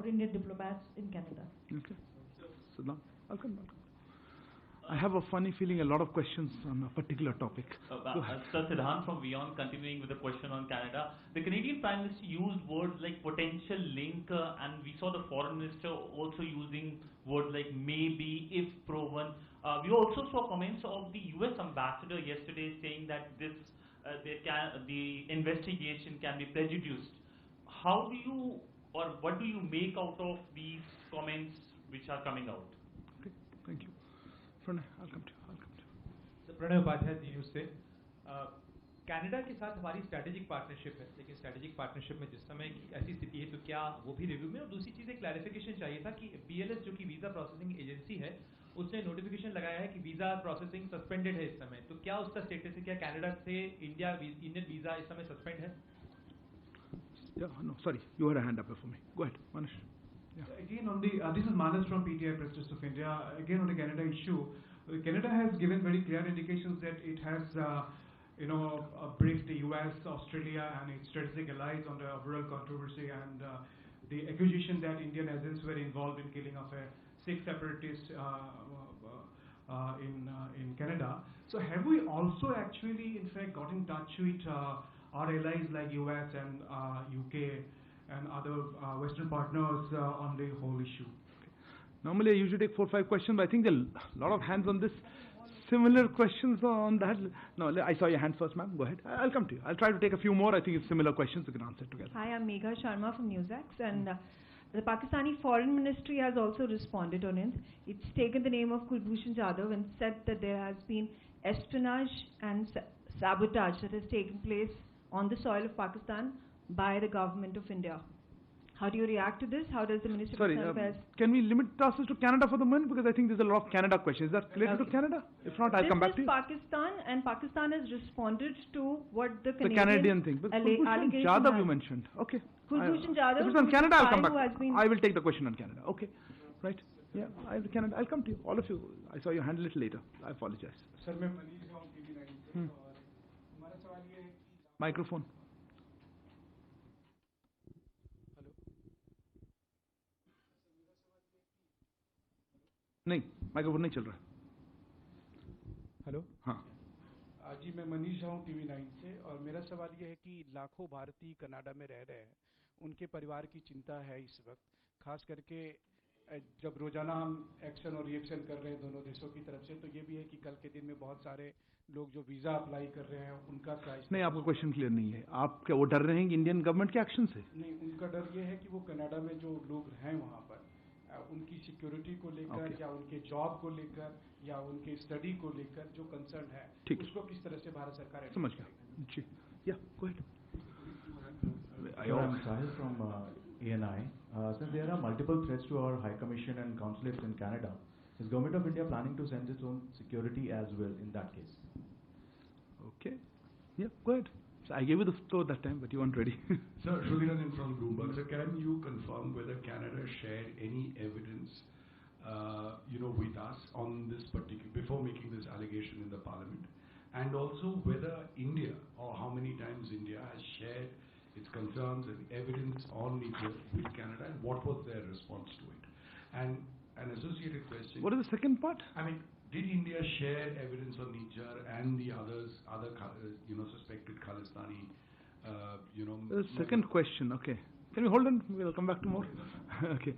Indian diplomats in Canada. Okay. So now, I'll come back. I have a funny feeling a lot of questions on a particular topic. Sir Siddhant from Vion, continuing with the question on Canada. The Canadian Prime Minister used words like potential link, and we saw the Foreign Minister also using words like maybe, if proven. We also saw comments of the US Ambassador yesterday saying that the investigation can be prejudiced. How do you, or what do you make out of these comments which are coming out? Okay, thank you. I'll come to you. So Pranay Upadhyay news से Canada के साथ हमारी strategic partnership है, लेकिन strategic partnership में जिस समय की ऐसी स्थिति है तो क्या वो भी रिव्यू में, और दूसरी चीज़ एक क्लैरिफिकेशन चाहिए था कि BLS जो कि वीज़ा प्रोसेसिंग एजेंसी है उसने नोटिफिकेशन लगाया है कि वीज़ा प्रोसेसिंग सस्पेंडेड है इस समय, तो क्या उसका स्टेटस है? क्या कनाडा से इंडियन वीज़ा इस समय सस्पेंड है? No, sorry, you had a hand up before me. Go ahead, Manish. Yeah. Again, on the this is Manas from PTI Press Trust of India. Again, on the Canada issue, Canada has given very clear indications that it has, briefed the US, Australia, and its strategic allies on the overall controversy and the accusation that Indian agents were involved in killing of a Sikh separatist in Canada. So, have we also actually, in fact, got in touch with our allies like US and UK? And other Western partners on the whole issue? Okay. Normally I usually take 4 or 5 questions, but I think there are a lot of hands on this. Similar questions on that. No, I saw your hand first, ma'am. Go ahead. I'll come to you. I'll try to take a few more. I think it's similar questions. We can answer together. Hi, I'm Megha Sharma from NewsX, and the Pakistani Foreign Ministry has also responded on it. It's taken the name of Kulbhushan Jadhav and said that there has been espionage and sabotage that has taken place on the soil of Pakistan by the government of India. How do you react to this? How does the Minister of Affairs? Can we limit ourselves to Canada for the moment? Because I think there's a lot of Canada questions. Is that related to Canada? If not, I'll come back to you. Pakistan, and Pakistan has responded to what the Canadian thing. But Kulbhushan Jadhav you mentioned. Okay. Kulbhushan Jadhav. If it's on Canada, I'll come back. I will take the question on Canada. Okay. Right. Yeah. Canada. I'll come to you. All of you. I saw your hand a little later. I apologize. Sir, मैं मनीष हूँ TV9 से और हमारा सवाल ये है कि microphone. नहीं माइक्रोफोन नहीं चल रहा। हेलो, हाँ जी मैं मनीष हूँ TV9 से और मेरा सवाल ये है कि लाखों भारतीय कनाडा में रह रहे हैं, उनके परिवार की चिंता है इस वक्त, खास करके जब रोजाना हम एक्शन और रिएक्शन कर रहे हैं दोनों देशों की तरफ से, तो ये भी है कि कल के दिन में बहुत सारे लोग जो वीजा अप्लाई कर रहे हैं उनका प्राइस नहीं, आपका क्वेश्चन क्लियर नहीं है। आप क्या वो डर रहे हैं इंडियन गवर्नमेंट के एक्शन से? नहीं, उनका डर ये है कि वो कनाडा में जो लोग हैं वहाँ पर उनकी सिक्योरिटी को लेकर या उनके जॉब को लेकर या उनके स्टडी को लेकर जो कंसर्न है, उसको किस तरह से भारत सरकार समझ गया। जी, या go ahead. I'm Sahil from ENI. Since there are multiple threats to our High Commission and consulates in Canada, is Government of India planning to send its own security as well in that case? Okay. Yeah, go ahead. So I gave you the floor that time, but you weren't ready. Sir, Shuliran from Bloomberg. Sir, can you confirm whether Canada shared any evidence, with us on this particular, before making this allegation in the Parliament? And also whether India, or how many times India has shared its concerns and evidence on Niger with Canada, and what was their response to it? And an associated question. What is the second part? I mean, did India share evidence on Niger and the other suspected Khalistani, The second question, okay. Can we hold on? We'll come back to more. Okay.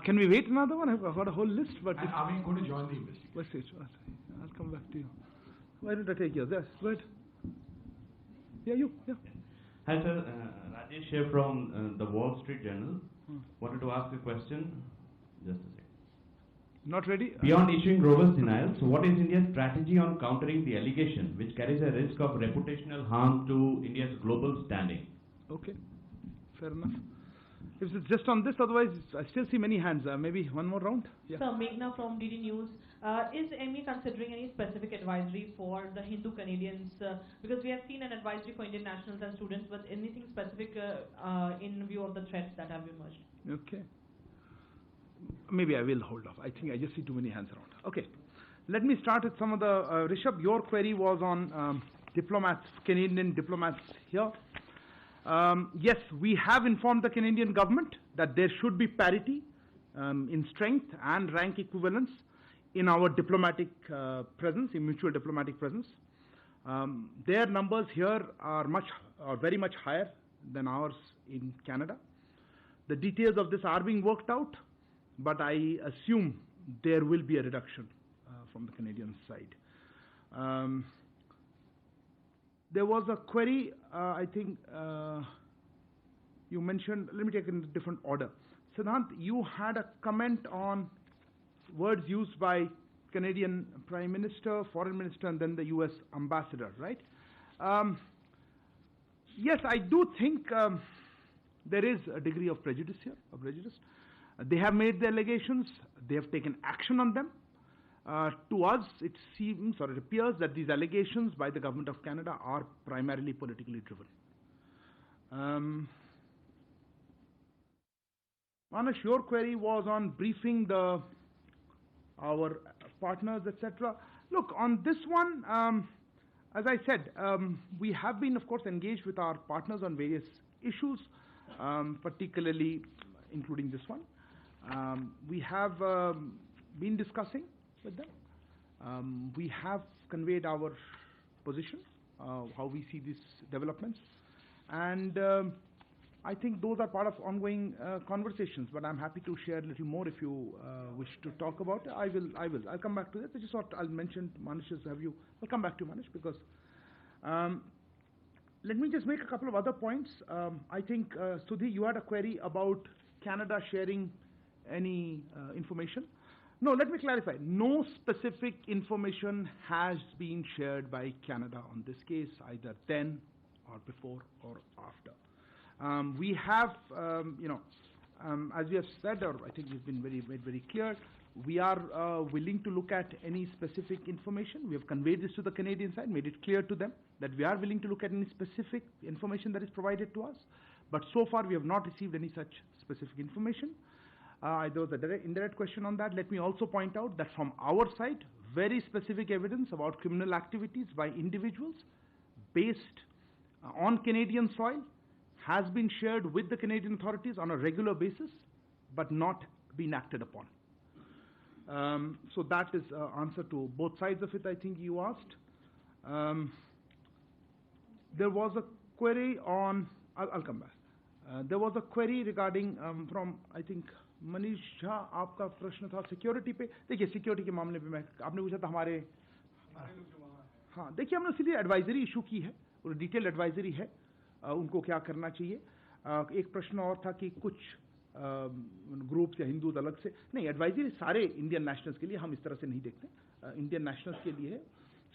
Can we wait another one? I've got a whole list, but... And are we going to join the investigation? I'll come back to you. Why don't I take yours? Yes, go ahead. Yeah, you. Yeah. Hi, sir. Rajesh here from the Wall Street Journal. Wanted to ask a question. Just a second. Not ready? Beyond issuing robust denials, what is India's strategy on countering the allegation, which carries a risk of reputational harm to India's global standing? Okay, fair enough. If it's just on this, otherwise I still see many hands. Maybe one more round? Yeah. Sir, Meghna from DD News. Is ME considering any specific advisory for the Hindu Canadians? Because we have seen an advisory for Indian nationals and students, but anything specific in view of the threats that have emerged? Okay. Maybe I will hold off. I think I just see too many hands around. Okay. Let me start with some of the... Rishabh, your query was on diplomats, Canadian diplomats here. Yes, we have informed the Canadian government that there should be parity in strength and rank equivalence in our diplomatic presence, in mutual diplomatic presence. Their numbers here are very much higher than ours in Canada. The details of this are being worked out, but I assume there will be a reduction from the Canadian side. There was a query, I think you mentioned, let me take it in a different order. Siddhant, you had a comment on words used by Canadian Prime Minister, Foreign Minister, and then the US Ambassador, right? Yes, I do think there is a degree of prejudice here, They have made the allegations, they have taken action on them. To us, it seems or it appears that these allegations by the Government of Canada are primarily politically driven. Manush, your query was on briefing our partners, etc. Look, on this one, as I said, we have been, of course, engaged with our partners on various issues, particularly including this one. We have been discussing with them. We have conveyed our position, how we see these developments, and I think those are part of ongoing conversations, but I'm happy to share a little more if you wish to talk about it. I'll come back to that. I just thought I'll mention Manish's view. I'll come back to Manish because let me just make a couple of other points. I think, Sudhi, you had a query about Canada sharing any information. No, let me clarify. No specific information has been shared by Canada on this case, either then or before or after. We have, as we have said, or I think we've been made very clear, we are willing to look at any specific information. We have conveyed this to the Canadian side, made it clear to them that we are willing to look at any specific information that is provided to us. But so far, we have not received any such specific information. There was an indirect question on that. Let me also point out that from our side, very specific evidence about criminal activities by individuals based on Canadian soil has been shared with the Canadian authorities on a regular basis, but not been acted upon. So that is answer to both sides of it, I think you asked. There was a query on, I'll come back. There was a query regarding from, I think, Manish Jha, आपका प्रश्न था security पे. देखिए security के मामले पे मैं आपने पूछा था हमारे हाँ देखिए हमने सीधे एडवाइजरी इशू की है और डिटेल एडवाइजरी है उनको क्या करना चाहिए. एक प्रश्न और था कि कुछ ग्रुप्स या हिंदू अलग से नहीं. एडवाइजरी सारे इंडियन नेशनल्स के लिए हम इस तरह से नहीं देखते. इंडियन नेशनल्स के लिए है,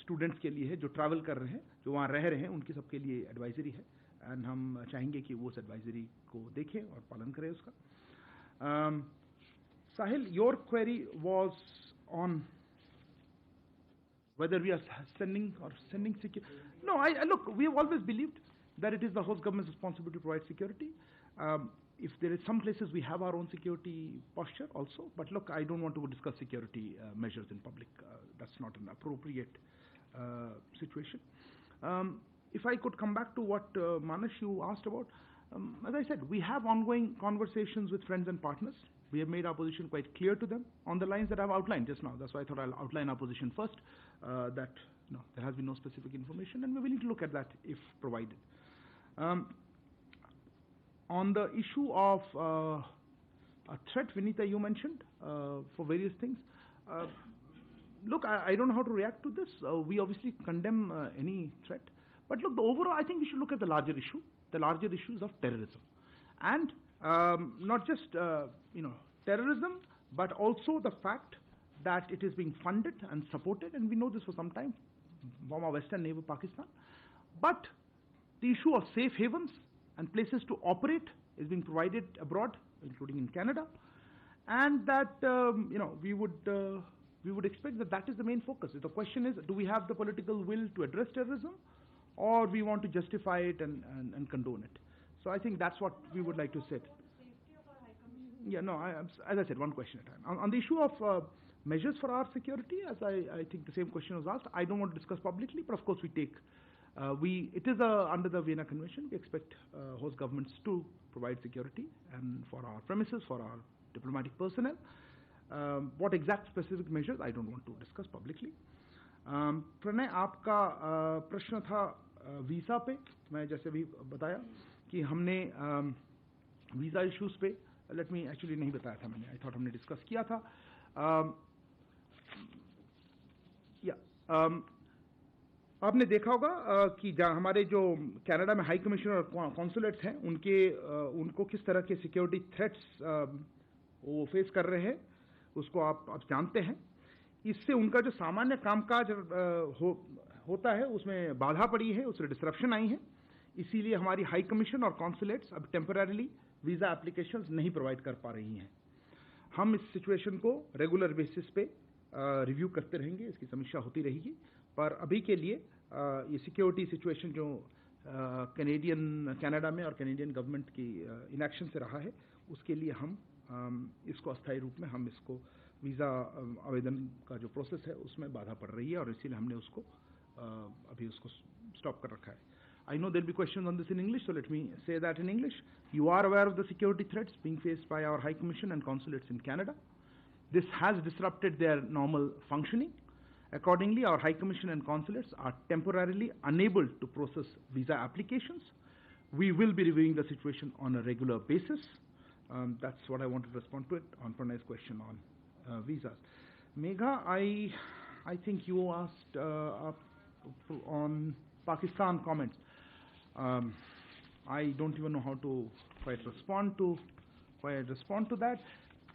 स्टूडेंट्स के लिए है, जो ट्रैवल कर रहे हैं, जो वहाँ रह रहे हैं, उनके सबके लिए एडवाइजरी है. एंड हम चाहेंगे कि वो उस एडवाइजरी को देखें और पालन करें उसका. Sahil, your query was on whether we are sending security. No, look, we have always believed that it is the host government's responsibility to provide security. If there is some places we have our own security posture also, but look, I don't want to discuss security measures in public. That's not an appropriate situation. If I could come back to what Manush you asked about. As I said, we have ongoing conversations with friends and partners. We have made our position quite clear to them on the lines that I've outlined just now. That's why I thought I'll outline our position first, that no, there has been no specific information, and we're willing to look at that if provided. On the issue of a threat, Vinita, you mentioned for various things. Look, I don't know how to react to this. We obviously condemn any threat. But look, the overall, I think we should look at the larger issue. The larger issues of terrorism, and not just terrorism, but also the fact that it is being funded and supported, and we know this for some time from our western neighbor Pakistan. But the issue of safe havens and places to operate is being provided abroad, including in Canada, and that we would expect that that is the main focus. The question is, do we have the political will to address terrorism, or we want to justify it and condone it? So I think that's what we would like to say. Yeah, no, as I said, one question at a time. On the issue of measures for our security, as I think the same question was asked, I don't want to discuss publicly, but of course we take It is under the Vienna Convention. We expect host governments to provide security and for our premises, for our diplomatic personnel. What exact specific measures, I don't want to discuss publicly. Pranay, आपका प्रश्न था visa पे. मैं जैसे भी बताया कि हमने वीज़ा इश्यूज पे, लेट मी एक्चुअली नहीं बताया था मैंने, आई थॉट हमने डिस्कस किया था. आपने देखा होगा कि हमारे जो कनाडा में हाई कमीशन और कॉन्सुलेट्स हैं उनको किस तरह के सिक्योरिटी थ्रेट्स वो फेस कर रहे हैं, उसको आप जानते हैं. इससे उनका जो सामान्य कामकाज होता है उसमें बाधा पड़ी है, उसमें डिसरप्शन आई है. इसीलिए हमारी हाई कमीशन और कॉन्सुलेट्स अब टेम्पररीली वीज़ा एप्लीकेशंस नहीं प्रोवाइड कर पा रही हैं. हम इस सिचुएशन को रेगुलर बेसिस पे रिव्यू करते रहेंगे, इसकी समीक्षा होती रहेगी. पर अभी के लिए ये सिक्योरिटी सिचुएशन जो कनाडा में और कैनेडियन गवर्नमेंट की इनएक्शन से रहा है, उसके लिए हम इसको अस्थायी रूप में हम इसको वीज़ा आवेदन का जो प्रोसेस है उसमें बाधा पड़ रही है और इसीलिए हमने उसको अभी उसको स्टॉप कर रखा है. I know there'll be questions on this in English, so let me say that in English. You are aware of the security threats being faced by our High Commission and consulates in Canada. This has disrupted their normal functioning. Accordingly, our High Commission and consulates are temporarily unable to process visa applications. We will be reviewing the situation on a regular basis. That's what I wanted to respond to it on Pranay's question on visas. Megha, I think you asked on Pakistan comments. I don't even know how to quite respond to that.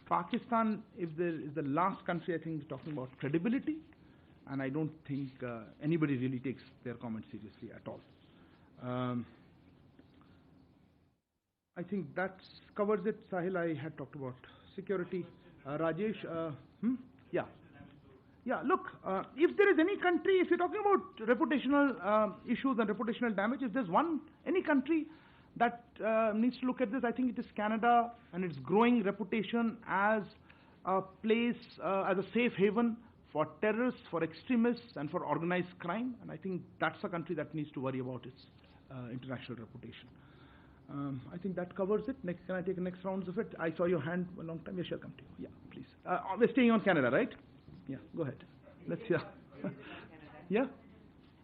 Pakistan is the last country I think is talking about credibility, and I don't think anybody really takes their comments seriously at all. I think that covers it. Sahil, I had talked about security. Rajesh, yeah, look, if there is any country, if you're talking about reputational issues and reputational damage, if there's any country that needs to look at this, I think it is Canada and its growing reputation as a place, as a safe haven for terrorists, for extremists, and for organized crime. And I think that's a country that needs to worry about its international reputation. I think that covers it. Next, can I take the next rounds of it? I saw your hand a long time. Yes, I'll come to you. Yeah, please. We're staying on Canada, right? Yeah, go ahead. Let's hear. Yeah?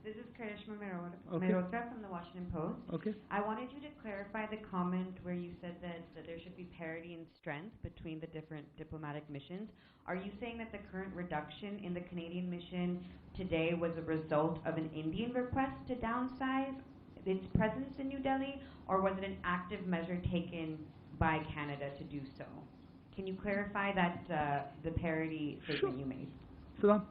This is Karishma Mehrotra Okay. from the Washington Post. Okay. I wanted you to clarify the comment where you said that there should be parity in strength between the different diplomatic missions. Are you saying that the current reduction in the Canadian mission today was a result of an Indian request to downsize its presence in New Delhi, or was it an active measure taken by Canada to do so? Can you clarify that the parity statement you made? Saddam.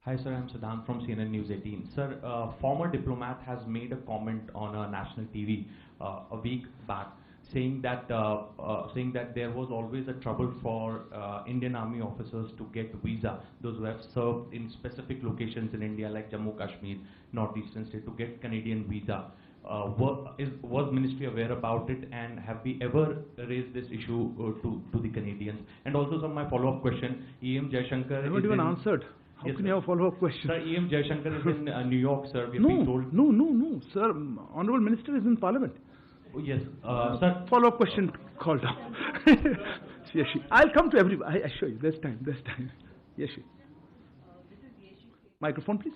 Hi sir, I'm Saddam from CNN News 18. Sir, a former diplomat has made a comment on national TV a week back saying that there was always a trouble for Indian Army officers to get visa, those who have served in specific locations in India like Jammu Kashmir, northeastern state, to get Canadian visa. Was Ministry aware about it, and have we ever raised this issue to the Canadians? And also, sir, my follow-up question, E.M. Jaishankar... I haven't even answered. How yes, can you have a follow-up question? Sir, E.M. Jaishankar is in New York, sir. We have been told... No, sir. Honorable Minister is in Parliament. Oh, yes, sir. Follow-up question called up. Yes, I'll come to everybody. I assure you, there's time. Yes, Microphone, please.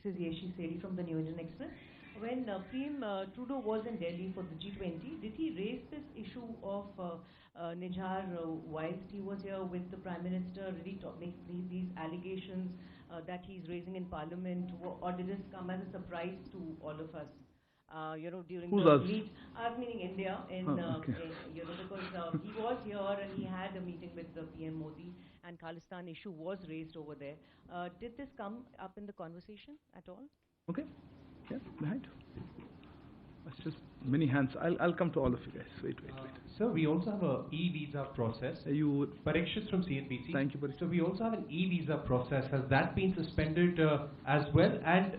This is Yeshi Seri from the New Indian Express. When PM Trudeau was in Delhi for the G20, did he raise this issue of Nijhar whilst he was here with the Prime Minister? Did he make these allegations that he's raising in Parliament, or did this come as a surprise to all of us? During Who's the us? meet, meaning India, Okay. because he was here and he had a meeting with the PM Modi, and Khalistan issue was raised over there. Did this come up in the conversation at all? Okay. Yeah, behind. That's just many hands. I'll come to all of you guys. Wait. Sir, we also have a e-visa process. You. Parikshit from CNBC. Thank you, Parikshit. So we also have an e-visa process. Has that been suspended as well? And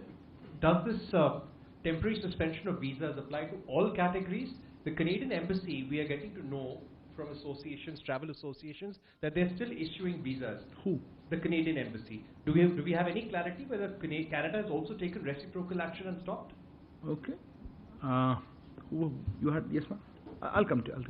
does this temporary suspension of visas apply to all categories? The Canadian Embassy, we are getting to know, from associations, travel associations, that they're still issuing visas. Who? The Canadian embassy. Do we have any clarity whether Canada has also taken reciprocal action and stopped? Okay. You had, yes ma'am? I'll come to you.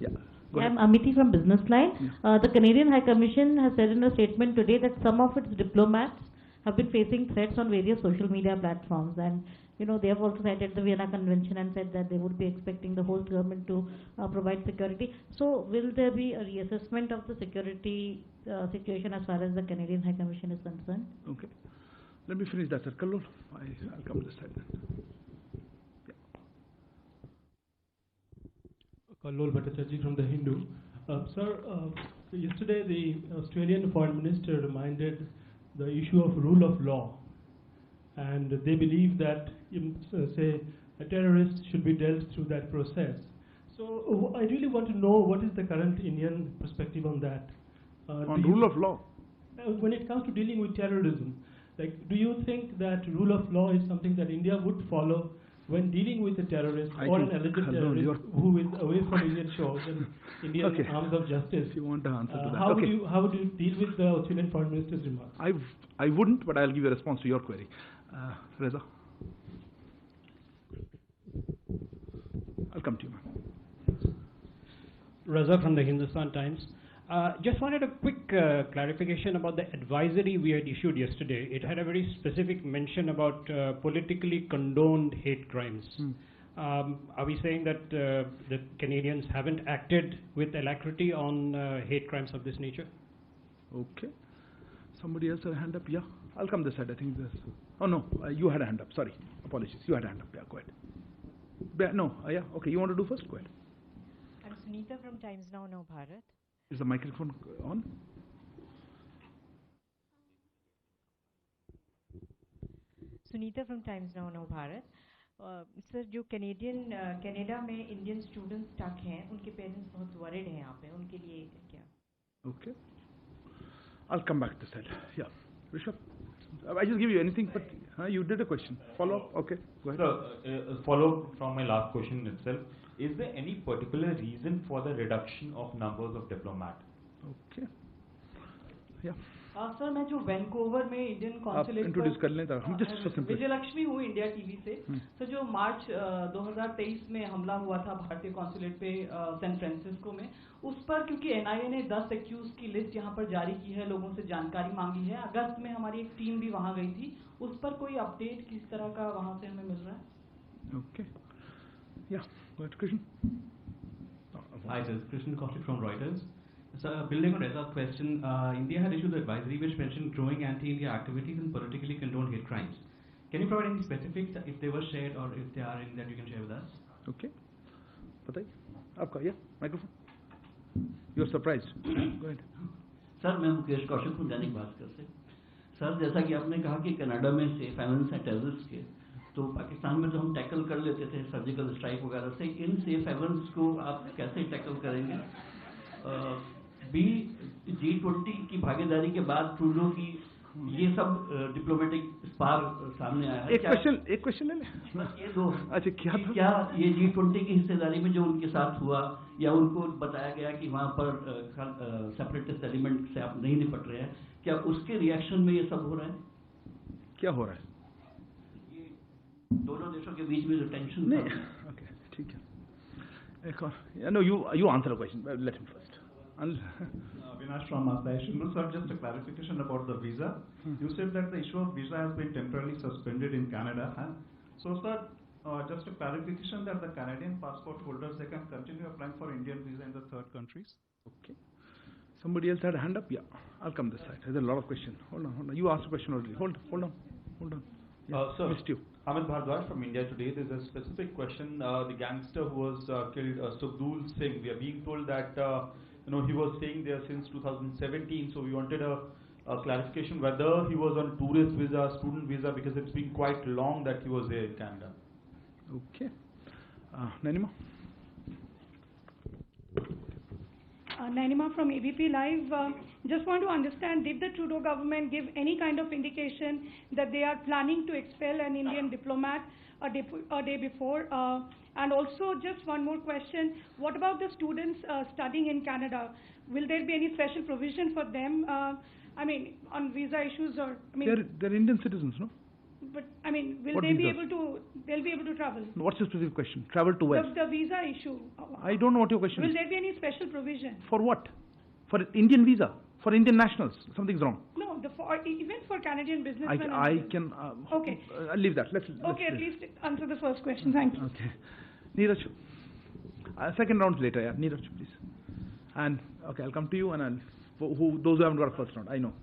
Yeah. Go ahead. I'm Amity from Business Line. Yeah. The Canadian High Commission has said in a statement today that some of its diplomats have been facing threats on various social media platforms, and they have also cited the Vienna Convention and said that they would be expecting the host government to provide security. So will there be a reassessment of the security situation as far as the Canadian High Commission is concerned? Okay. Let me finish that, sir. Kallol, I'll come this side then. Kallol Bhattacharjee from The Hindu. Sir, yesterday the Australian Foreign Minister reminded the issue of rule of law, and they believe that, say, a terrorist should be dealt through that process. So I really want to know what is the current Indian perspective on that. On rule of law? When it comes to dealing with terrorism, do you think that rule of law is something that India would follow when dealing with a terrorist or an alleged terrorist who is away from Indian shores and Indian arms of justice? If you want to answer to that. How would you deal with the Australian Foreign Minister's remarks? I wouldn't, but I'll give you a response to your query. Reza? I'll come to you, ma'am. Reza from the Hindustan Times. Just wanted a quick clarification about the advisory we had issued yesterday. It had a very specific mention about politically condoned hate crimes. Are we saying that the Canadians haven't acted with alacrity on hate crimes of this nature? Okay. Somebody else had a hand up? Yeah. I'll come this side. I think this. Oh no, you had a hand up. Sorry. Apologies. You had a hand up. Yeah, go ahead. No. Yeah. Okay. You want to do first? Go ahead. I'm Sunita from Times Now Bharat. Is the microphone on? Sunita from Times Now Bharat. Sir जो Canada में Indian students stuck हैं उनके parents बहुत worried हैं यहाँ पे उनके लिए क्या? Okay. I'll come back to this side. Yeah. Rishabh, I just give you anything, but you did a question. Follow up? Okay. Go ahead. So, follow up from my last question itself. Is there any particular reason for the reduction of numbers of diplomats? Okay. Yeah. Sir मैं जो Vancouver में Indian consulate introduce कर लें हम just for simple Vijayalakshmi हूँ India TV से sir जो मार्च 2023 में हमला हुआ था भारतीय कॉन्सुलेट पे सैन फ्रांसिस्को में उस पर क्योंकि एनआईए ने 10 एक्यूज की लिस्ट यहाँ पर जारी की है लोगों से जानकारी मांगी है अगस्त में हमारी एक टीम भी वहाँ गई थी उस पर कोई अपडेट किस तरह का वहाँ से हमें मिल रहा है? ओके या Krishna Hi, this is Krishnan Kaushik from Reuters. So, building on Reza's question, India had issued an advisory which mentioned growing anti-India activities and politically condoned hate crimes. Can you provide any specifics if they were shared or if they are any that you can share with us? Okay. बताइए आपका या microphone you are surprised go ahead sir मैं मुकेश कौशिक हूँ दैनिक भास्कर से sir जैसा कि आपने कहा कि कनाडा में सेफ हेवन्स हैं टेररिस्ट के तो पाकिस्तान में तो हम टैकल कर लेते थे सर्जिकल स्ट्राइक वगैरह से इन सेफ हेवन्स को आप कैसे टैकल करेंगे G20 की भागीदारी के बाद ट्रूडो की ये सब डिप्लोमेटिक स्पार सामने आया है एक क्वेश्चन ले ले ये दो अच्छा क्या ये G20 की हिस्सेदारी में जो उनके साथ हुआ या उनको बताया गया कि वहाँ पर सेपरेटिस्ट एलिमेंट से आप नहीं निपट रहे हैं क्या उसके रिएक्शन में ये सब हो रहा है क्या हो रहा है दोनों देशों के बीच में जो टेंशन नहीं ओके ठीक है एक और no you answer the question let him first Avinash from Sir, just a clarification about the visa. You said that the issue of visa has been temporarily suspended in Canada. So, sir, just a clarification that the Canadian passport holders, they can continue applying for Indian visa in the third countries? Okay. Somebody else had a hand up? Yeah. I'll come this side. There's a lot of questions. Hold on. You asked a question already. Hold on. Yeah, sir, missed you. Amit Bhardwaj from India Today. There's a specific question. The gangster who was killed, Subdul Singh, we are being told that he was staying there since 2017, so we wanted a clarification whether he was on tourist visa, student visa, because it's been quite long that he was there in Canada. Okay. Nanima? Nanima from ABP Live. Just want to understand, did the Trudeau government give any kind of indication that they are planning to expel an Indian diplomat a day before? And also, just one more question: what about the students studying in Canada? Will there be any special provision for them? I mean, on visa issues, or I mean, they're Indian citizens, no? But I mean, will What they be visas? able to? They'll be able to travel. What's your specific question? Travel to where? The visa issue. I don't know what your question Will is. there be any special provision? For what? For Indian visa? For Indian nationals? Something's wrong. No, even for Canadian businessmen. I can. Okay. I'll leave that. Let's Okay, at least answer the first question. Thank you. Okay. Neeraj. Second round later, yeah. Neeraj, please. And okay, I'll come to you, and I'll those who haven't got a first round. I know.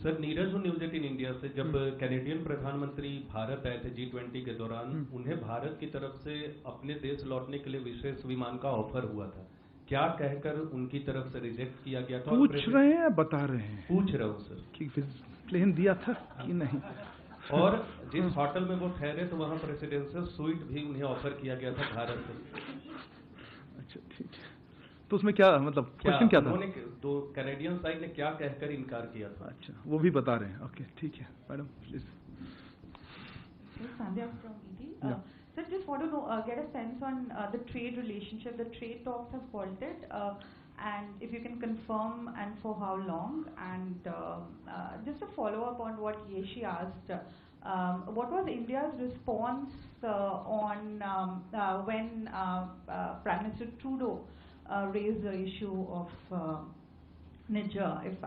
Sir Neeraj हूँ news 18 India से। जब Canadian प्रधानमंत्री भारत आए थे G20 के दौरान, उन्हें भारत की तरफ से अपने देश लौटने के लिए विशेष विमान का ऑफर हुआ था। क्या कहकर उनकी तरफ से रिजेक्ट किया गया था? पूछ रहे हैं, बता रहे हैं। पूछ रहा हूँ सर कि प्लेन दिया था कि नहीं। और जिस होटल में वो ठहरे तो वहाँ प्रेसिडेंशियल स्वीट भी उन्हें ऑफर किया गया था भारत से। अच्छा, ठीक है। तो उसमें क्या मतलब क्वेश्चन क्या था? उन्होंने तो कैनेडियन साइड ने क्या कहकर इनकार किया था? अच्छा, वो भी बता रहे हैं। ओके, ठीक है, madam please. Sandhya from ET. Sir, just want to get a sense on the trade relationship. The trade talks have halted, and if you can confirm, and for how long? And just a follow up on what Yeshi asked. What was India's response on when Prime Minister Trudeau raised the issue of Niger, if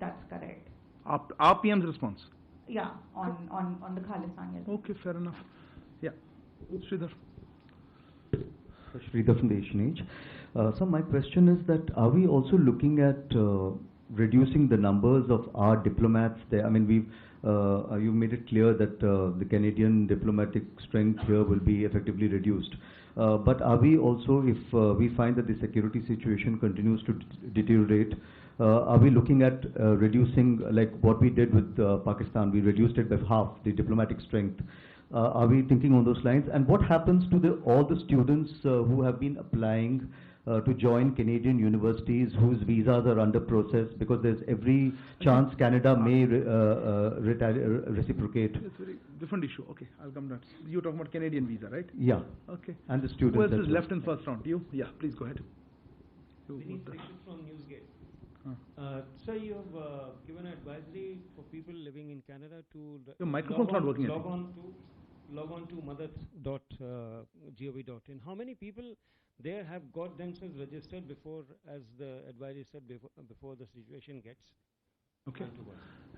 that's correct? Our PM's response? Yeah, on the Khalistani. Okay, fair enough. Yeah, Sridhar. Sridhar from the Asian Age. So my question is that are we also looking at reducing the numbers of our diplomats there? I mean, you've made it clear that the Canadian diplomatic strength here will be effectively reduced. But are we also, if we find that the security situation continues to deteriorate, are we looking at reducing, like what we did with Pakistan? We reduced it by half, the diplomatic strength. Are we thinking on those lines? And what happens to all the students who have been applying to join Canadian universities whose visas are under process, because there's every chance Canada may reciprocate? It's a very different issue. Okay, I'll come to that. You're talking about Canadian visa, right? Yeah. Okay. And the students. Who else is left in first round? You? Yeah, please go ahead. From Newsgate. Sir, you have given an advisory for people living in Canada to your microphone's not working. Log on to mothers.gov.in. How many people there have got themselves registered before, as the advisory said, before the situation gets? Okay.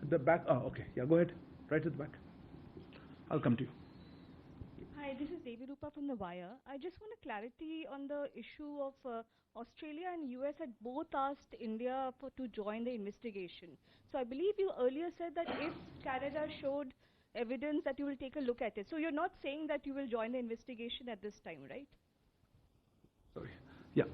At the back. Oh, okay. Yeah, go ahead. Right at the back. I'll come to you. Hi, this is Devi Rupa from The Wire. I just want a clarity on the issue of Australia and US had both asked India to join the investigation. So I believe you earlier said that if Canada showed evidence that you will take a look at it. So you're not saying that you will join the investigation at this time, right? Sorry. Yeah.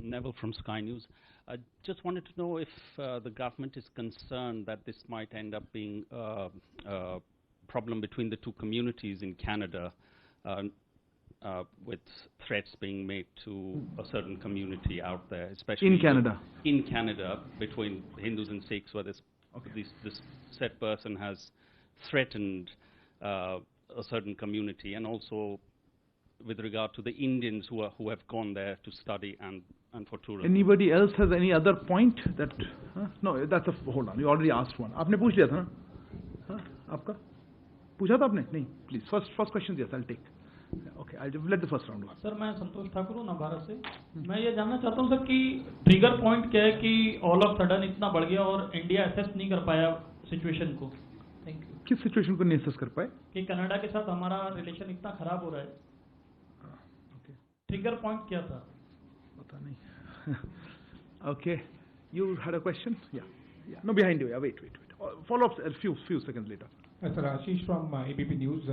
Neville from Sky News. I just wanted to know if the government is concerned that this might end up being a problem between the two communities in Canada, with threats being made to a certain community out there, especially in Canada. In Canada, between Hindus and Sikhs, where this said person has threatened a certain community, and also with regard to the Indians who have gone there to study and for tourism. Anybody else has any other point that? No, that's a hold on. You already asked one. आपने पूछ लिया था ना? आपका? पूछा था आपने? नहीं. Please, first question yes, I'll take. Okay, I'll let the first round go. Sir मैं संतोष ठाकुर हूँ नवभारत से। मैं ये जानना चाहता हूँ सर कि ट्रिगर पॉइंट क्या है कि ऑल ऑफ सडन इतना बढ़ गया और इंडिया एसेस नहीं कर पाया सिचुएशन को। Thank you. किस सिचुएशन को नहीं एसेस कर पाए? कि कनाडा के साथ हमारा रिलेशन इतना खराब हो रहा है। Okay. ट्रिगर पॉइंट क्या था? पता नहीं। Okay, you had a question? Yeah. No, behind you. Yeah, wait. Follow up a few seconds later. Sir, Ashish from ABP News.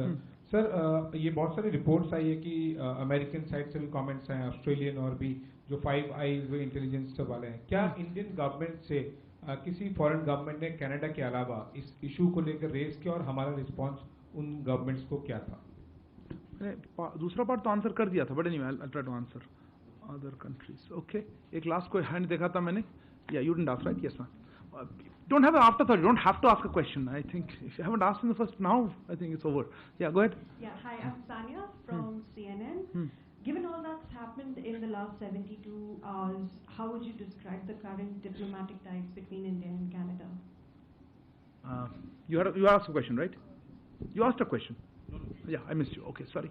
Sir ये बहुत सारी रिपोर्ट्स आई है कि अमेरिकन साइड से भी कमेंट्स हैं, ऑस्ट्रेलियन और भी जो 5 आईज इंटेलिजेंस वाले हैं। क्या इंडियन गवर्नमेंट से किसी फॉरेन गवर्नमेंट ने कनाडा के अलावा इस इशू को लेकर रेज किया और हमारा रिस्पांस उन गवर्नमेंट्स को क्या था? दूसरा पार्ट तो आंसर कर दिया था, but anyway I try to answer other countries. Okay, एक लास्ट कोई हैंड देखा था मैंने। Yeah you didn't ask right? Yes ma'am. don't have an afterthought. You don't have to ask a question. I think if you haven't asked in the first, now I think it's over. Yeah, go ahead. Yeah, hi, I'm Sanya from CNN. Given all that's happened in the last 72 hours, how would you describe the current diplomatic ties between India and Canada? You asked a question, right? You asked a question. Yeah, I missed you. Okay, sorry.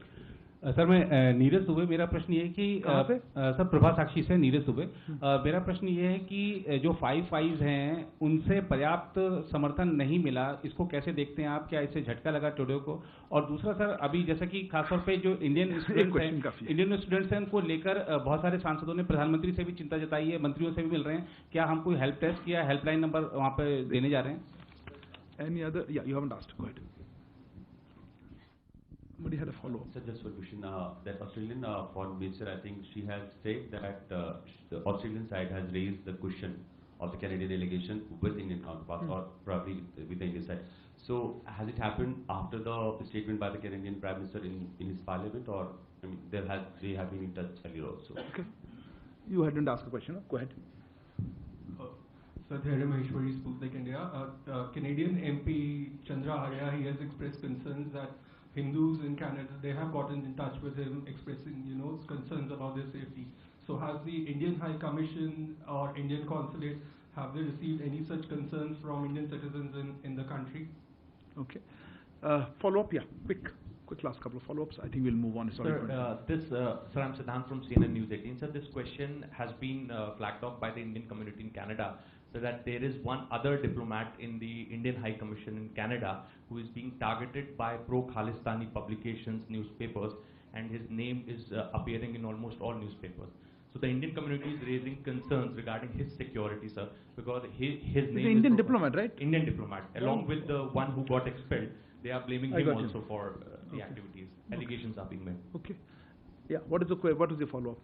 Sir मैं नीरज दुबे, मेरा प्रश्न ये है कि sir Prabha साक्षी से नीरज दुबे, मेरा प्रश्न ये है कि जो 5 फाइव्स हैं उनसे पर्याप्त समर्थन नहीं मिला, इसको कैसे देखते हैं आप? क्या इससे झटका लगा टुडे को? और दूसरा सर, अभी जैसा कि खासतौर पे जो इंडियन स्टूडेंट्स हैं उनको लेकर बहुत सारे सांसदों ने प्रधानमंत्री से भी चिंता जताई है, मंत्रियों से भी मिल रहे हैं, क्या हम कोई हेल्प डेस्क या हेल्पलाइन नंबर वहाँ पे देने जा रहे हैं? Any other? Yeah, you haven't asked. Go ahead. Somebody had a follow-up. So just one question. That Australian foreign minister, I think she has said that the Australian side has raised the question of the Canadian delegation with Indian counterparts, or probably with the Indian side. So has it happened after the statement by the Canadian Prime Minister in his parliament, or I mean, they have been in touch earlier also? Okay. You hadn't asked a question. No? Go ahead. Satyarya Maheshwari, Sputnik India. Canadian MP Chandra Arya, he has expressed concerns that Hindus in Canada, they have gotten in touch with him expressing, concerns about their safety. So has the Indian High Commission or Indian Consulate, have they received any such concerns from Indian citizens in the country? Okay. Follow-up, yeah. Quick last couple of follow-ups. I think we'll move on. Sorry. Sir, I'm Siddhant from CNN News 18. Sir, this question has been flagged off by the Indian community in Canada, so that there is one other diplomat in the Indian High Commission in Canada who is being targeted by pro-Khalistani publications, newspapers, and his name is appearing in almost all newspapers. So the Indian community is raising concerns regarding his security, sir, because his name is Indian diplomat, right? Indian diplomat, along with the one who got expelled. They are blaming him also for the activities. Allegations are being made. Okay. Yeah. What is the follow-up?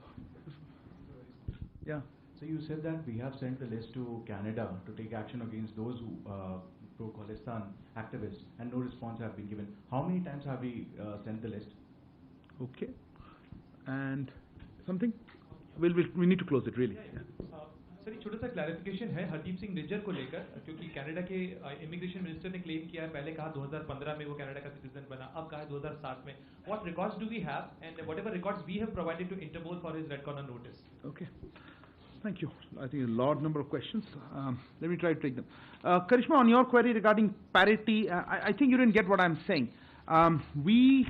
Yeah. So you said that we have sent the list to Canada to take action against those who pro-Khalistan activists, and no response have been given. How many times have we sent the list? Okay. And something? We need to close it really. Yeah. Sir एक छोटा सा clarification है हरदीप सिंह निज्जर को लेकर, क्योंकि Canada के immigration minister ने claim किया है, पहले कहा 2015 में वो कनाडा का सिटीजन बना, अब कहा है 2007 में. What records do we have, and whatever records we have provided to Interpol for his red corner notice? Okay. Thank you. I think a large number of questions. Let me try to take them. Karishma, on your query regarding parity, I think you didn't get what I'm saying. We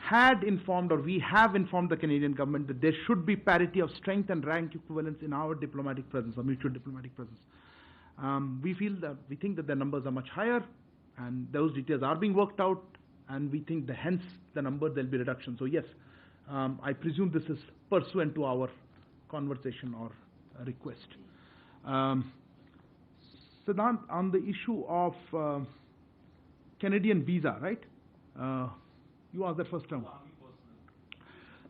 had informed, or we have informed the Canadian government that there should be parity of strength and rank equivalence in our diplomatic presence, or mutual diplomatic presence. We think that the numbers are much higher, and those details are being worked out, and we think that hence the number there'll be reduction. So yes, I presume this is pursuant to our conversation or request. Siddhant, on the issue of Canadian visa, right? You asked that first term.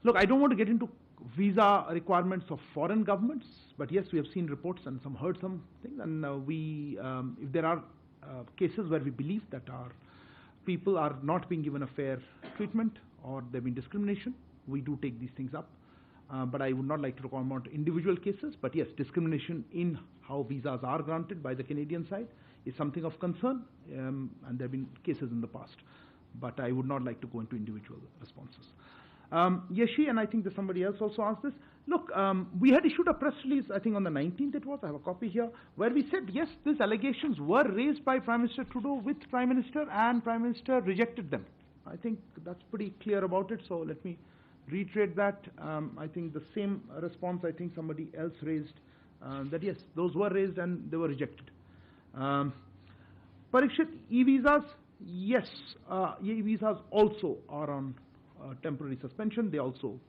Look, I don't want to get into visa requirements of foreign governments, but yes, we have seen reports and heard some things, and if there are cases where we believe that our people are not being given a fair treatment or there been discrimination, we do take these things up. But I would not like to comment on individual cases. But yes, discrimination in how visas are granted by the Canadian side is something of concern, and there have been cases in the past. But I would not like to go into individual responses. Yeshi, and I think that somebody else also asked this. Look, we had issued a press release, I think on the 19th it was, I have a copy here, where we said, yes, these allegations were raised by Prime Minister Trudeau with Prime Minister, and Prime Minister rejected them. I think that's pretty clear about it, so let me reiterate that. I think the same response I think somebody else raised, that yes, those were raised and they were rejected. Parikshit, e-visas, yes, e-visas also are on temporary suspension. They also,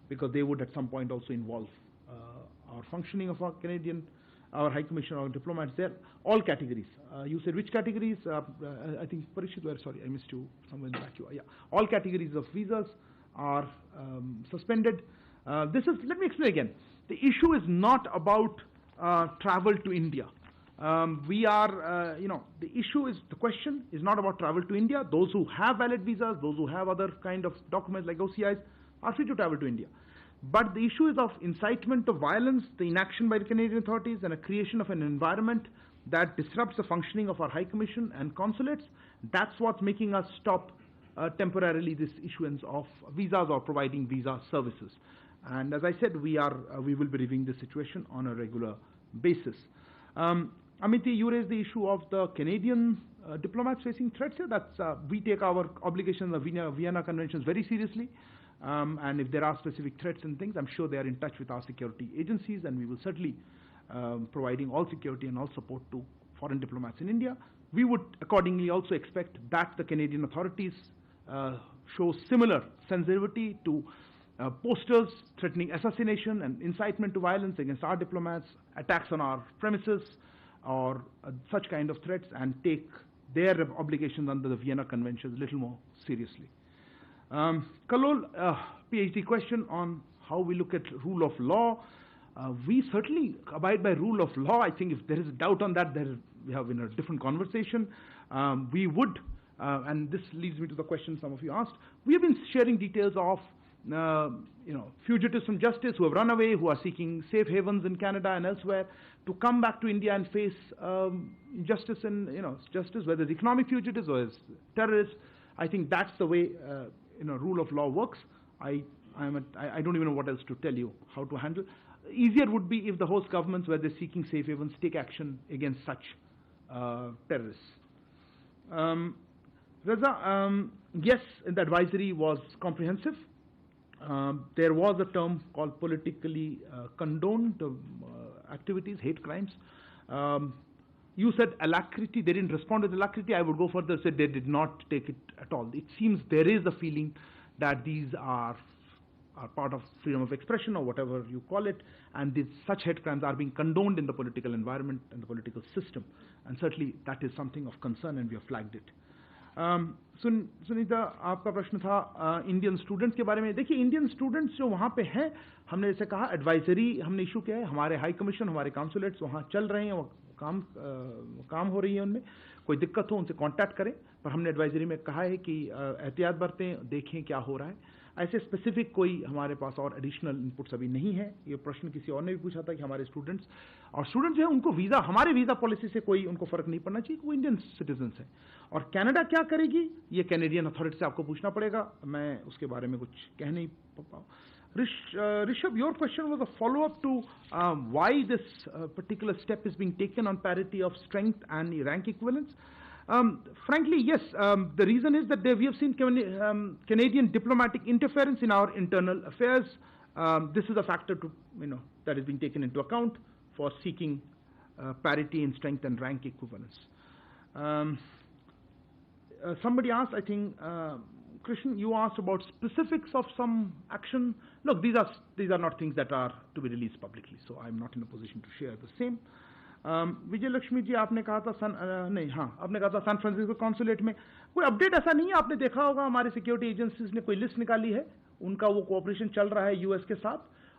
because they would at some point also involve our functioning of our our High Commission, our diplomats there, all categories. You said which categories? I think Parikshit, sorry, I missed you somewhere in the back. Yeah, all categories of visas are suspended. Let me explain again. The issue is not about travel to India. The question is not about travel to India. Those who have valid visas, those who have other kind of documents like OCIs are free to travel to India. But the issue is of incitement of violence, the inaction by the Canadian authorities, and a creation of an environment that disrupts the functioning of our High Commission and consulates. That's what's making us stop temporarily this issuance of visas or providing visa services. And as I said, we will be reviewing the situation on a regular basis. Amity, you raised the issue of the Canadian diplomats facing threats here. We take our obligations of Vienna Conventions very seriously. And if there are specific threats and things, I'm sure they are in touch with our security agencies, and we will certainly providing all security and all support to foreign diplomats in India. We would accordingly also expect that the Canadian authorities show similar sensitivity to posters threatening assassination and incitement to violence against our diplomats, attacks on our premises, or such kind of threats, and take their obligations under the Vienna Conventions a little more seriously. Kalol, PhD question on how we look at rule of law. We certainly abide by rule of law. I think if there is a doubt on that, we have in a different conversation. We would, and this leads me to the question some of you asked. We have been sharing details of fugitives from justice who have run away, who are seeking safe havens in Canada and elsewhere, to come back to India and face justice and justice, whether it's economic fugitives or as terrorists. I think that's the way rule of law works. I don't even know what else to tell you how to handle. Easier would be if the host governments, where they're seeking safe havens, take action against such terrorists. Reza, yes, the advisory was comprehensive. There was a term called politically condoned activities, hate crimes. You said alacrity. They didn't respond with alacrity. I would go further and say they did not take it at all. It seems there is a feeling that these are part of freedom of expression or whatever you call it, and such hate crimes are being condoned in the political environment and the political system. And certainly that is something of concern, and we have flagged it. Sunita, आपका प्रश्न था Indian students के बारे में. देखिए, Indian students जो वहाँ पे हैं, हमने जैसे कहा एडवाइजरी हमने इशू किया है. हमारे हाई कमीशन, हमारे काउंसुलेट्स वहाँ चल रहे हैं, वो काम हो रही है उनमें. कोई दिक्कत हो उनसे कांटेक्ट करें, पर हमने एडवाइजरी में कहा है कि एहतियात बरतें, देखें क्या हो रहा है. ऐसे स्पेसिफिक कोई हमारे पास और एडिशनल इनपुट्स अभी नहीं है. ये प्रश्न किसी और ने भी पूछा था कि हमारे स्टूडेंट्स जो है उनको वीज़ा, हमारे वीज़ा पॉलिसी से कोई उनको फ़र्क नहीं पड़ना चाहिए, वो इंडियन सिटीजन्स हैं. और कनाडा क्या करेगी, ये कैनेडियन अथॉरिटी से आपको पूछना पड़ेगा. मैं उसके बारे में कुछ कह नहीं पाऊँ. Rishabh, your question was a follow-up to why this particular step is being taken on parity of strength and rank equivalence. Frankly, yes, the reason is that we have seen Canadian diplomatic interference in our internal affairs. This is a factor that is being taken into account for seeking parity in strength and rank equivalence. Somebody asked, I think, Krishnan, you asked about specifics of some action. Look, these are not things that are to be released publicly, so I'm not in a position to share the same. विजय लक्ष्मी जी, आपने कहा था आपने कहा था San Francisco consulate में कोई update ऐसा नहीं है. आपने देखा होगा हमारे सिक्योरिटी एजेंसीज ने कोई लिस्ट निकाली है, उनका वो कोऑपरेशन चल रहा है यूएस के साथ,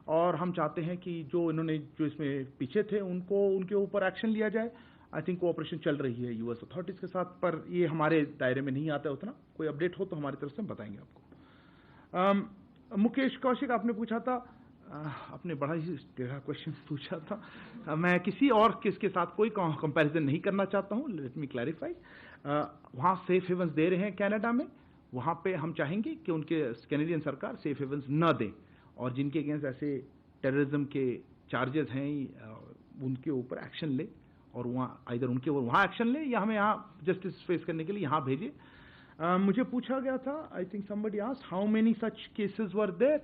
और हम चाहते हैं कि जो इसमें पीछे थे उनके ऊपर एक्शन लिया जाए. आई थिंक कोऑपरेशन चल रही है यूएस अथॉरिटीज के साथ, पर ये हमारे दायरे में नहीं आता है उतना. कोई अपडेट हो तो हमारी तरफ से हम बताएंगे आपको. मुकेश कौशिक, आपने पूछा था, आपने बड़ा ही गहरा क्वेश्चन पूछा था. मैं किसी और केस के साथ कोई कंपैरिजन नहीं करना चाहता हूँ. Let me clarify. वहाँ सेफ हेवंस दे रहे हैं कनाडा में, वहाँ पे हम चाहेंगे कि उनके कैनेडियन सरकार सेफ हेवंस न दें, और जिनके अगेंस्ट ऐसे टेररिज्म के चार्जेस हैं उनके ऊपर एक्शन ले, और वहाँ आइदर उनके ऊपर वहाँ एक्शन ले या हमें यहाँ जस्टिस फेस करने के लिए यहाँ भेजे. मुझे पूछा गया था, I think somebody asked how many such cases were there.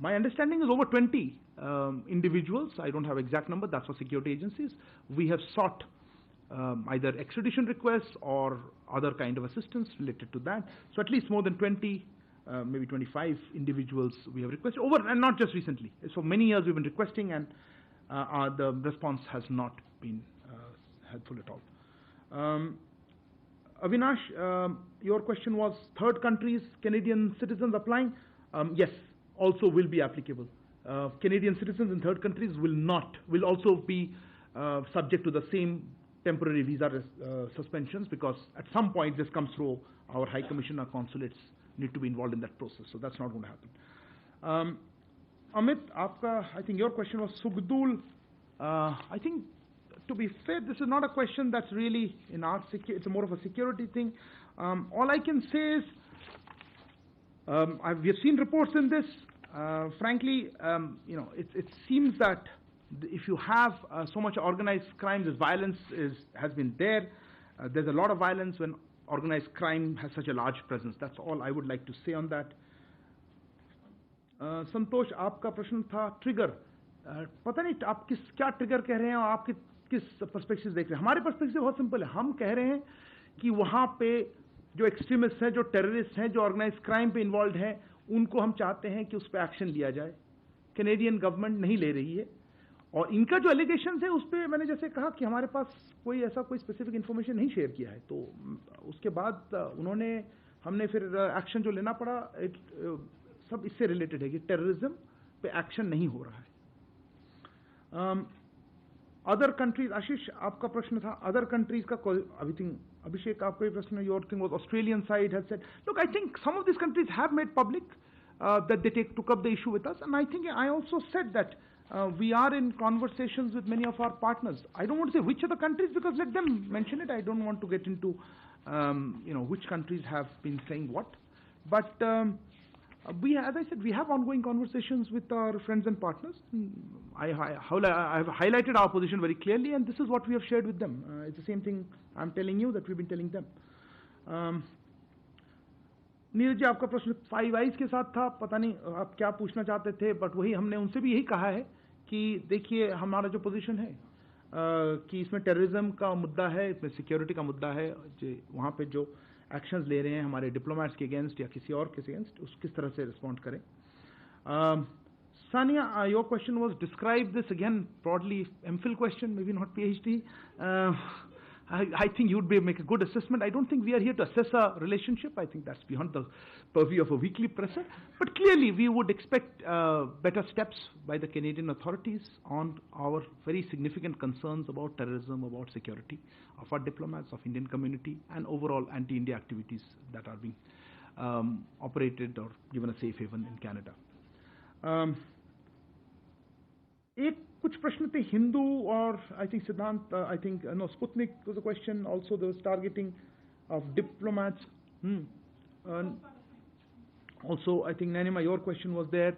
My understanding is over 20 individuals. I don't have exact number. That's for security agencies. We have sought either extradition requests or other kind of assistance related to that. So at least more than 20, maybe 25 individuals we have requested over, and not just recently. So many years we've been requesting, and the response has not been helpful at all. Avinash, your question was third countries, Canadian citizens applying. Yes, also will be applicable. Canadian citizens in third countries will also be subject to the same temporary visa suspensions, because at some point this comes through our High Commission, our consulates need to be involved in that process, so that's not going to happen. Amit, I think your question was Sugdul. I think to be fair, this is not a question that's really in our it's more of a security thing. All I can say is, we have seen reports in this. Frankly, it seems that if you have so much organized crime, this violence has been there. There's a lot of violence when organized crime has such a large presence. That's all I would like to say on that. संतोष, आपका प्रश्न था trigger. पता नहीं आप क्या trigger कह रहे हैं और आप किस पर्सपेक्टिव से देख रहे हैं. हमारे पर्सपेक्टिव बहुत सिंपल है. हम कह रहे हैं कि वहां पे जो एक्सट्रीमिस्ट हैं, जो टेररिस्ट हैं, जो ऑर्गेनाइज क्राइम पे इन्वॉल्व हैं, उनको हम चाहते हैं कि उस पर एक्शन लिया जाए. कैनेडियन गवर्नमेंट नहीं ले रही है. और इनका जो एलिगेशन है उस पर मैंने जैसे कहा कि हमारे पास कोई स्पेसिफिक इन्फॉर्मेशन नहीं शेयर किया है. तो उसके बाद हमने फिर एक्शन जो लेना पड़ा, सब इससे रिलेटेड है कि टेररिज्म पे एक्शन नहीं हो रहा है. अदर कंट्रीज, आशीष आपका प्रश्न था अदर कंट्रीज का. अभिषेक आपका प्रश्न, your thing was Australian side has said, look I think some of this countries have made public that they took up the issue with us, and I think I also said that we are in conversations with many of our partners. I don't want to say which are the countries because let them mention it. I don't want to get into which countries have been saying what, but as I said, we have ongoing conversations with our friends and partners. I have highlighted our position very clearly, and this is what we have shared with them. It's the same thing I'm telling you that we've been telling them. Neeraj ji, आपका प्रश्न 5 eyes के साथ था. पता नहीं आप क्या पूछना चाहते थे, बट वही हमने उनसे भी यही कहा है कि देखिए हमारा जो पोजीशन है कि इसमें टेररिज्म का मुद्दा है, इसमें सिक्योरिटी का मुद्दा है, वहाँ पे जो एक्शंस ले रहे हैं हमारे डिप्लोमेट्स के अगेंस्ट या किसी और के अगेंस्ट, उस किस तरह से रिस्पॉन्ड करें. Sania, your question was describe this again broadly, MPhil question, maybe not PhD. I think you'd make a good assessment. I don't think we are here to assess a relationship. I think that's beyond the purview of a weekly presser. But clearly, we would expect better steps by the Canadian authorities on our very significant concerns about terrorism, about security of our diplomats, of Indian community, and overall anti-India activities that are being operated or given a safe haven in Canada. कुछ प्रश्न थे हिंदू और I think Siddhant, I think no Sputnik was a question also. There was targeting of diplomats. Also, I think Nanima, your question was there.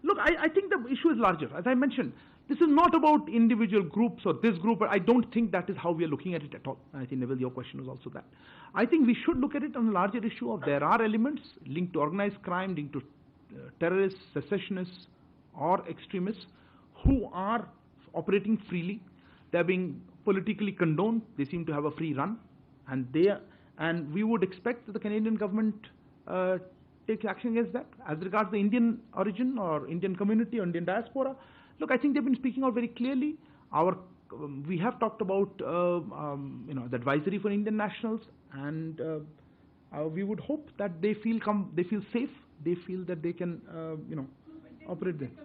Look, I think the issue is larger. As I mentioned, this is not about individual groups or this group. I don't think that is how we are looking at it at all. I think, Neville, your question was also that. I think we should look at it on a larger issue of there are elements linked to organized crime, linked to terrorists, secessionists, or extremists who are operating freely. They're being politically condoned. They seem to have a free run, and we would expect that the Canadian government takes action against that. As regards the Indian origin or Indian community or Indian diaspora, look, I think they've been speaking out very clearly. We have talked about the advisory for Indian nationals, and we would hope that they feel safe. They feel that they can operate there.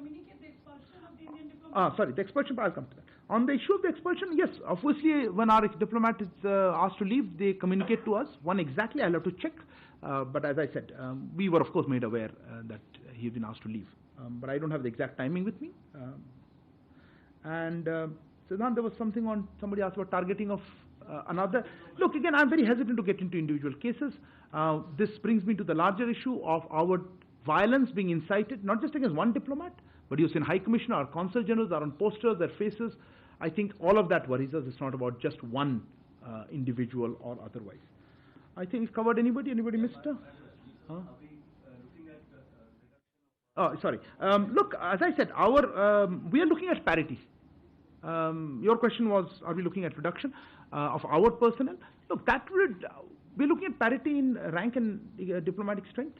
Sorry, the expulsion part, I'll come to that. On the issue of the expulsion, yes, obviously when our diplomat is asked to leave, they communicate to us. When exactly, I'll have to check. But as I said, we were of course made aware that he had been asked to leave. But I don't have the exact timing with me. Siddhant, there was something on, somebody asked about targeting of another. Look, again, I'm very hesitant to get into individual cases. This brings me to the larger issue of our violence being incited, not just against one diplomat, but you've seen High Commissioner, our Consul Generals are on posters, their faces. I think all of that worries us. It's not about just one individual or otherwise. I think we've covered anybody. Anybody missed? Sorry. Look, as I said, we are looking at parity. Your question was, are we looking at reduction of our personnel? Look, we're looking at parity in rank and diplomatic strength.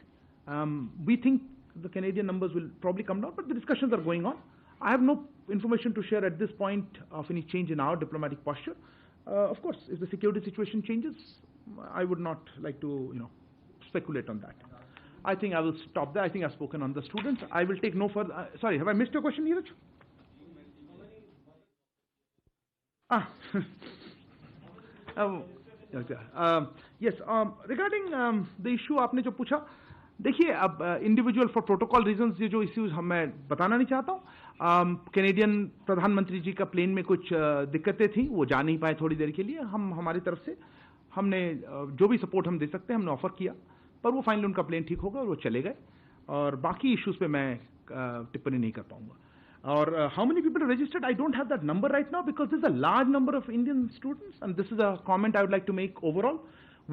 We think the Canadian numbers will probably come down, but the discussions are going on. I have no information to share at this point of any change in our diplomatic posture. Of course, if the security situation changes, I would not like to, speculate on that. I think I will stop there. I think I've spoken on the students. I will take no further. Sorry, have I missed your question, Neeraj? Yes. Regarding the issue आपने जो पूछा, देखिए अब individual for protocol reasons ये जो issues मैं बताना नहीं चाहता हूँ। कैनेडियन प्रधानमंत्री जी का प्लेन में कुछ दिक्कतें थी, वो जा नहीं पाए थोड़ी देर के लिए। हम हमारी तरफ से हमने जो भी सपोर्ट हम दे सकते हैं हमने ऑफर किया, पर वो फाइनली उनका प्लेन ठीक होगा और वो चले गए। और बाकी इश्यूज पे मैं टिप्पणी नहीं कर पाऊंगा। और how many people registered, I don't have that number right now because this a large number of Indian students and this is a comment I would like to make overall.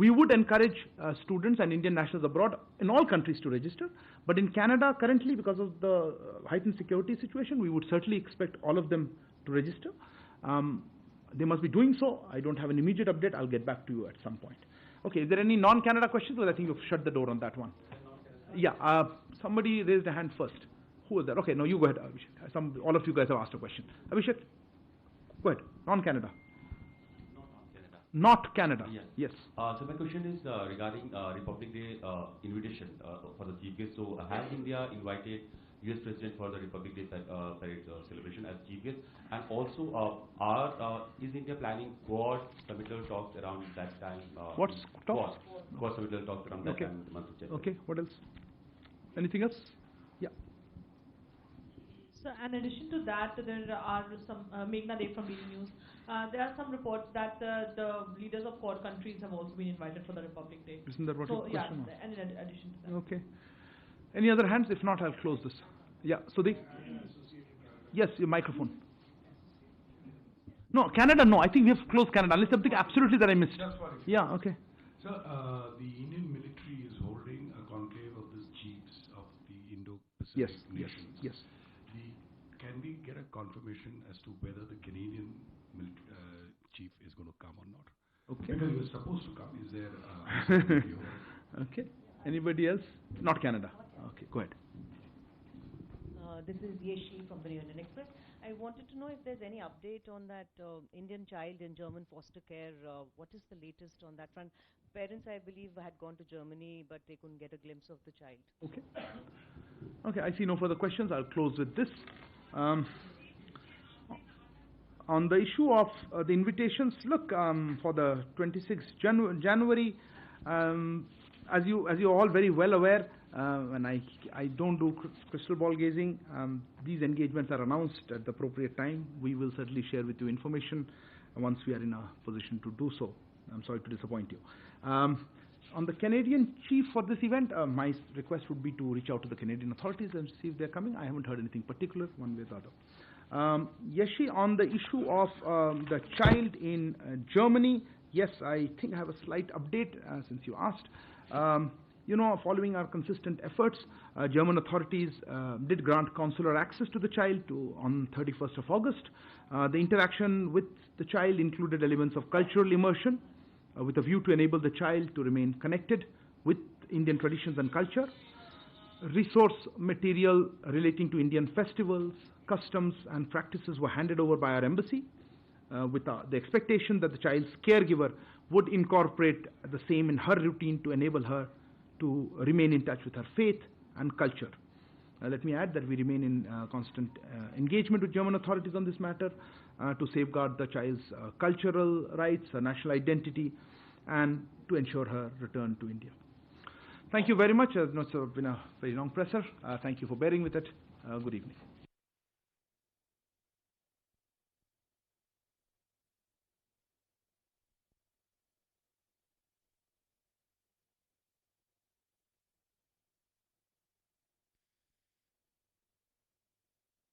We would encourage students and Indian nationals abroad in all countries to register, but in Canada currently, because of the heightened security situation, we would certainly expect all of them to register. They must be doing so. I don't have an immediate update. I'll get back to you at some point. Okay, is there any non-Canada questions? Well, I think you've shut the door on that one. Yeah, somebody raised a hand first. Who was that? Okay, no, you go ahead, Abhishek. All of you guys have asked a question. Abhishek, go ahead. Non-Canada. Not Canada. Yeah. Yes. So my question is regarding Republic Day invitation for the chief guest. So has India invited US President for the Republic Day parade celebration as chief guest? And also, is India planning Quad summital talks around that time? What's talks? Quad summital talks around that time in the month of January. Okay. What else? Anything else? Yeah. So, in addition to that, there are some Meghna Dev from BD News. There are some reports that the leaders of Quad countries have also been invited for the Republic Day. Isn't that what your question was? And in addition to that. Okay. Any other hands? If not, I'll close this. Yeah. So yes, your microphone. No, Canada. No, I think we have closed Canada. Unless something absolutely that I missed. Yeah. Okay. So the Indian military is holding a conclave of the chiefs of the Indo-Pacific nations. Yes. Can we get a confirmation as to whether the Canadian chief is going to come or not? Okay. Because he was supposed to come. Is there okay. Anybody else? Not Canada. Okay, go ahead. This is Yeshi from the New Indian Express. I wanted to know if there's any update on that Indian child in German foster care. What is the latest on that front? Parents, I believe, had gone to Germany, but they couldn't get a glimpse of the child. Okay. Okay, I see no further questions. I'll close with this. On the issue of the invitations, look, for the 26th January, as you're all very well aware, and I don't do crystal ball gazing, these engagements are announced at the appropriate time. We will certainly share with you information once we are in a position to do so. I'm sorry to disappoint you. On the Canadian chief for this event, my request would be to reach out to the Canadian authorities and see if they're coming. I haven't heard anything particular one way or the other. Yeshi, on the issue of the child in Germany, yes, I think I have a slight update since you asked. Following our consistent efforts, German authorities did grant consular access to the child on 31st of August. The interaction with the child included elements of cultural immersion with a view to enable the child to remain connected with Indian traditions and culture. Resource material relating to Indian festivals, customs and practices were handed over by our embassy with the expectation that the child's caregiver would incorporate the same in her routine to enable her to remain in touch with her faith and culture. Let me add that we remain in constant engagement with German authorities on this matter to safeguard the child's cultural rights, her national identity, and to ensure her return to India. Thank you very much. It's been a very long presser. Thank you for bearing with it. Good evening.